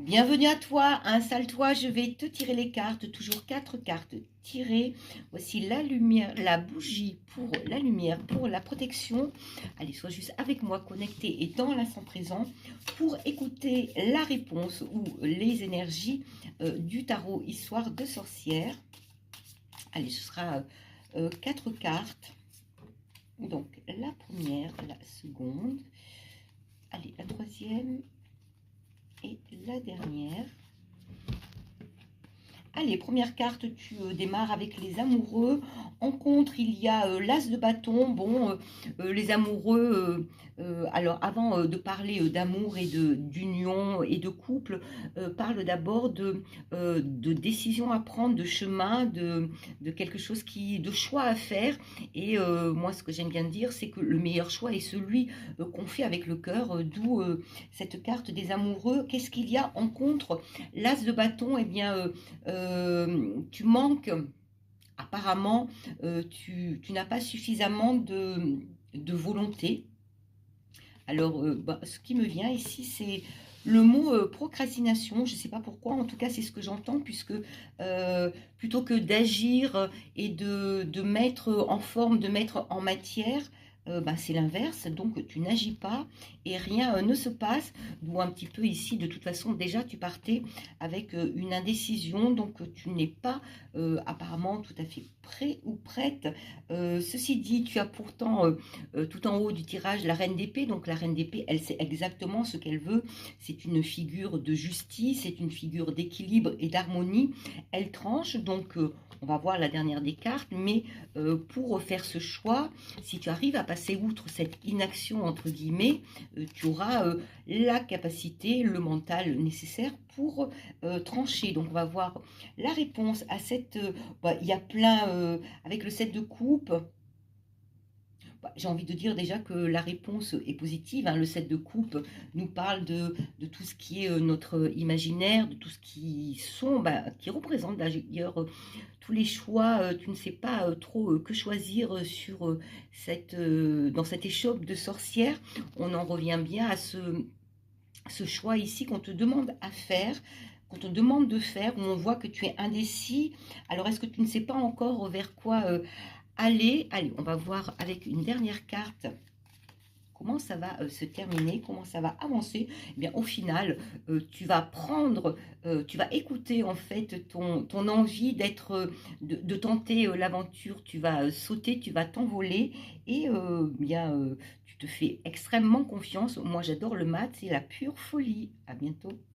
Bienvenue à toi, installe-toi, je vais te tirer les cartes, toujours 4 cartes tirées. Voici la lumière, la bougie pour la lumière, pour la protection. Allez, sois juste avec moi, connecté et dans l'instant présent pour écouter la réponse ou les énergies du tarot Histoire de sorcière. Allez, ce sera 4 cartes. Donc, la première, la seconde, allez, la troisième et la dernière. Allez, première carte, tu démarres avec les amoureux. En contre, il y a l'as de bâton. Bon, les amoureux, alors avant de parler d'amour et d'union et de couple, parle d'abord de décision à prendre, de chemin, de quelque chose de choix à faire. Et moi, ce que j'aime bien dire, c'est que le meilleur choix est celui qu'on fait avec le cœur, d'où cette carte des amoureux. Qu'est-ce qu'il y a en contre? L'as de bâton, eh bien, tu manques, apparemment, tu n'as pas suffisamment de volonté. Alors, ce qui me vient ici, c'est le mot procrastination. Je ne sais pas pourquoi, en tout cas, c'est ce que j'entends, puisque plutôt que d'agir et de mettre en forme, de mettre en matière, c'est l'inverse, donc tu n'agis pas et rien ne se passe, d'où un petit peu ici, de toute façon, déjà tu partais avec une indécision, donc tu n'es pas apparemment tout à fait prêt ou prête. Ceci dit, tu as pourtant tout en haut du tirage la reine d'épée, donc la reine d'épée, elle sait exactement ce qu'elle veut, c'est une figure de justice, c'est une figure d'équilibre et d'harmonie, elle tranche, donc on va voir la dernière des cartes, mais pour faire ce choix, si tu arrives à passer outre cette inaction, entre guillemets, tu auras la capacité, le mental nécessaire pour trancher. Donc on va voir la réponse à cette... il y a plein, avec le 7 de coupe, j'ai envie de dire déjà que la réponse est positive, hein. Le 7 de coupe nous parle de tout ce qui est notre imaginaire, de tout ce qui représente d'ailleurs tous les choix. Tu ne sais pas trop que choisir sur dans cette échoppe de sorcière. On en revient bien à ce choix ici qu'on te demande à faire, qu'on te demande de faire, où on voit que tu es indécis. Alors, est-ce que tu ne sais pas encore vers quoi aller? Allez, on va voir avec une dernière carte comment ça va se terminer, comment ça va avancer. Eh bien, au final, tu vas prendre, tu vas écouter en fait ton envie de tenter l'aventure. Tu vas sauter, tu vas t'envoler et tu te fais extrêmement confiance. Moi, j'adore le mat, c'est la pure folie. À bientôt.